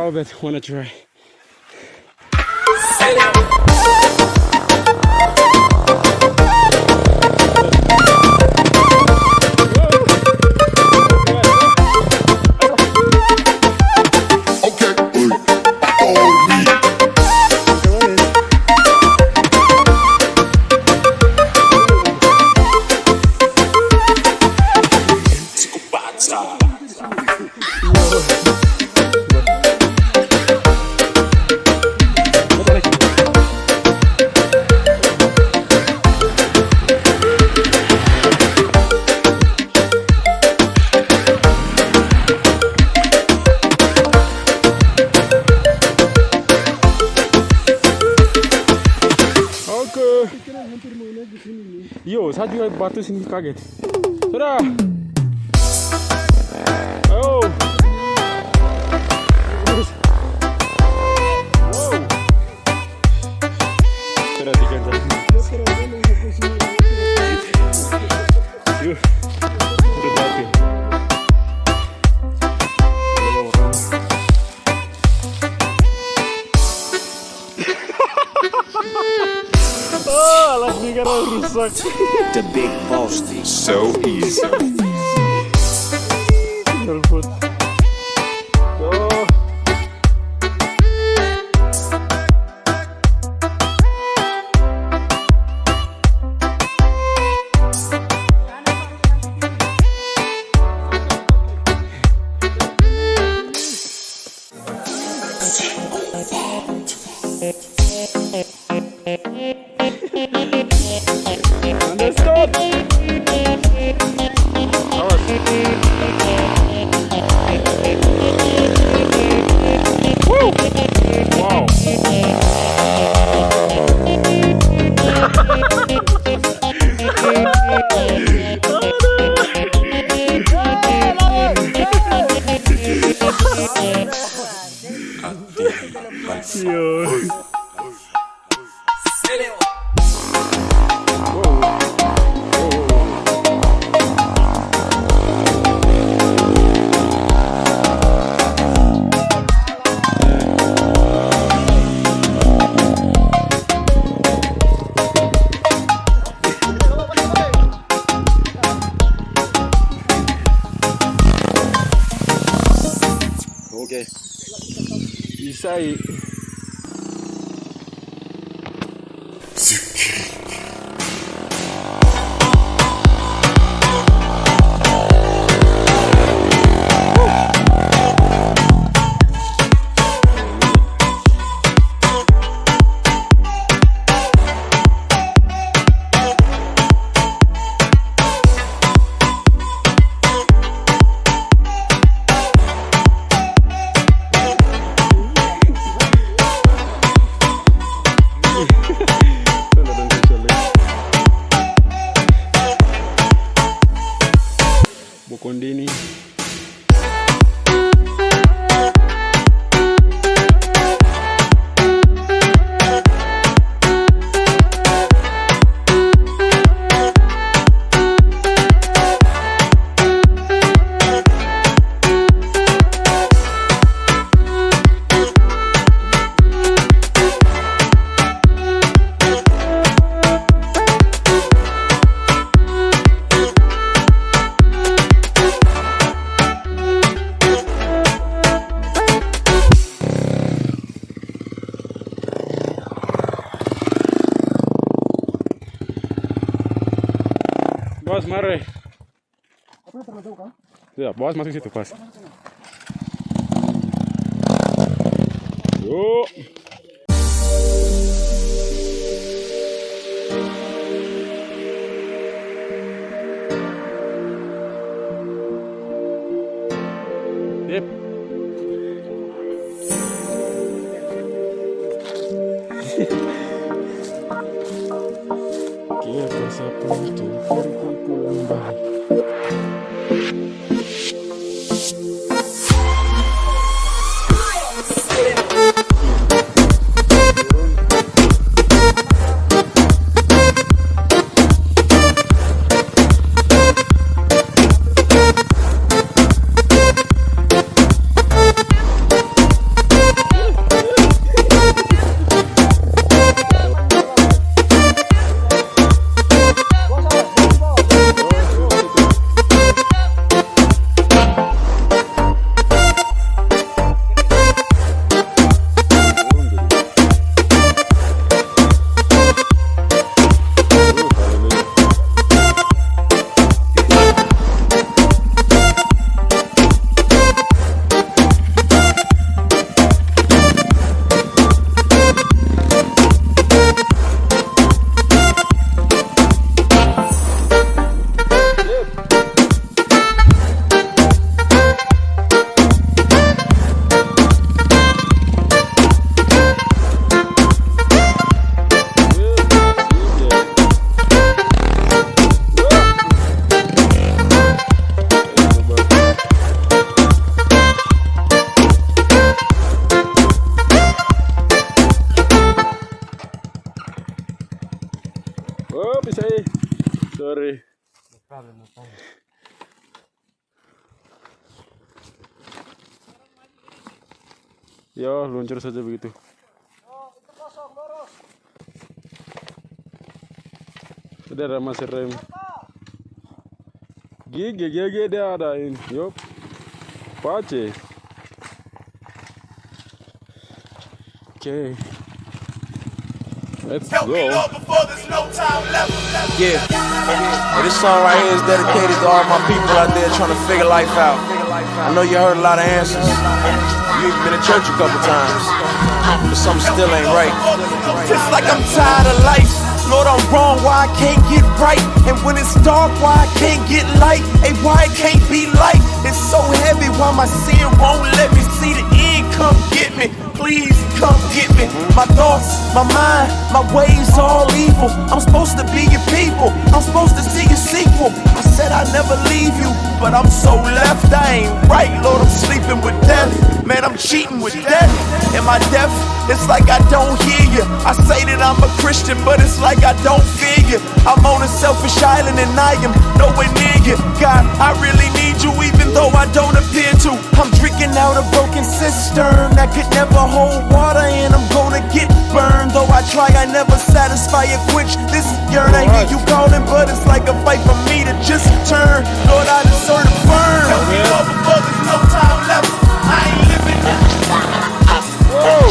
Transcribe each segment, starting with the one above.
Albert, wanna try? Yo, saat juga batu sini kaget. Sudah. Oh. Sudah tiga jam. Yuk. Udah batu. Oh, alas ni kan rusak. The big boss. So easy. Nelpot. Oh. Understood. Woo! Wow. Okay. Isai. Bokondini. Bos, mari. Apa terlalu jauh kan? Ya, bos masuk situ pas. Yuk. Yep. Kita seperti perkumpulan bayi. problem, no problem. Ya, luncur saja begitu. Itu kosong, lurus. Sudah masih rem. Gigi dia ada ini. Yup. Pace. Okay. Let's go. Yeah. Hey, this song right here is dedicated to all my people out there trying to figure life out. I know you heard a lot of answers. You've been to church a couple times, but something still ain't right. Just like I'm tired of life. Lord, I'm wrong, why I can't get right? And when it's dark, why I can't get light? Hey, why it can't be light? It's so heavy, why my sin won't let me see the end? Come get me, please come get me. My thoughts, my mind, my ways all evil. I'm supposed to be your people, I'm supposed to see your sequel. I said I'd never leave you, but I'm so left. I ain't right, Lord, I'm sleeping with death. Man, I'm cheating with death. Am I deaf? It's like I don't hear you. I say that I'm a Christian, but it's like I don't fear you. I'm on a selfish island and I am nowhere near you. God, I really need you even though I don't appear to. I'm drinking out a broken cistern that could never hold water, and I'm gonna get burned. Though I try, I never satisfy or quench this yearn. I hear you calling, but it's like a fight for me to just turn. Lord, I deserve to burn. Help me up before there's no time left. I ain't living. Whoa.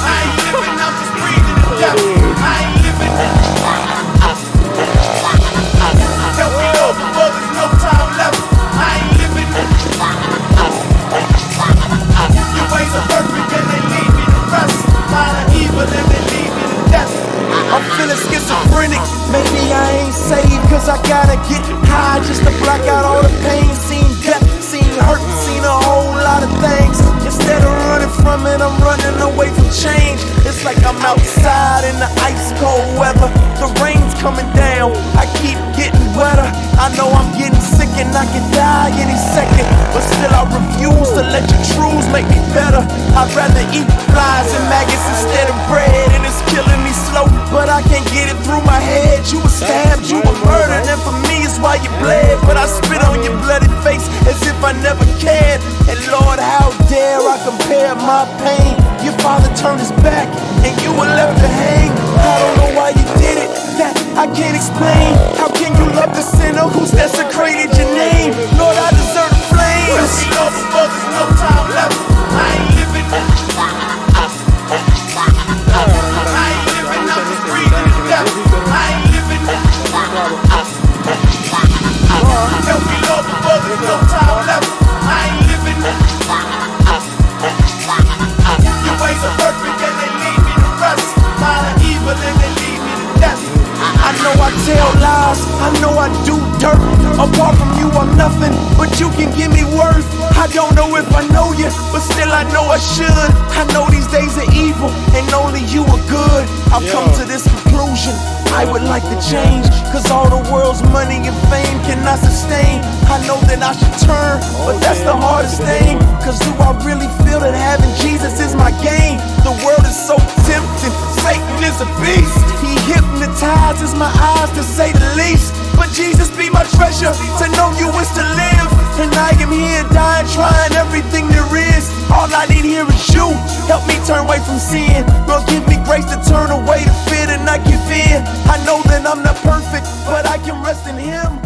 I ain't living, I'm just breathing to death. I ain't living. Help me up before there's no time left. I ain't living. Your ways are perfect and they lead me to rest. Mine are evil and they lead me to death. I'm feeling schizophrenic. Maybe I ain't saved cause I gotta get high just to block out all the pain. Seen death, seen hurt, seen a whole lot of things. Instead of running from it, I'm running away from change. It's like I'm outside in the ice cold weather. The rain's coming down, I keep getting wetter. I know I'm getting sick and I can die any second, but still I refuse to let your truths make me better. I'd rather eat flies and maggots instead of bread, and it's killing me slow, but I can't get it through my head. You were stabbed, you were murdered, and for me it's why you bled. But I spit on your bloody face as if I never cared. And Lord, how dare I compare my pain? Your father turned his back and you were left to hang. I don't know why you did it, that I can't explain. How can you love the sinner who's desecrated your name? Lord, I deserve the flames. Help me, Lord, before there's no time left. I ain't living. I ain't living, I'm just breathing to death. I ain't living. Help me, Lord, before there's no time left. I ain't living. Your ways are perfect and they lead me to rest. Mine are evil and they lead me to death. I know I tell lies, I know I do dirt. Apart from you, I'm nothing, but you can give me worth. I don't know if I know you, but still I know I should. I know these days are evil, and only you are good. I've come to this conclusion, I would like to change, cause all the world's money and fame cannot sustain. I know that I should turn, but that's the hardest thing. Cause do I really feel that having Jesus is my gain? The world is so tempting, Satan is a beast. He hypnotizes my eyes to say the least. But Jesus be my treasure, to know you is to live. And I am here dying, trying everything there is. All I need here is you, help me turn away from sin. Lord, give me grace to turn away to fear and not give in. I know that I'm not perfect, but I can rest in Him.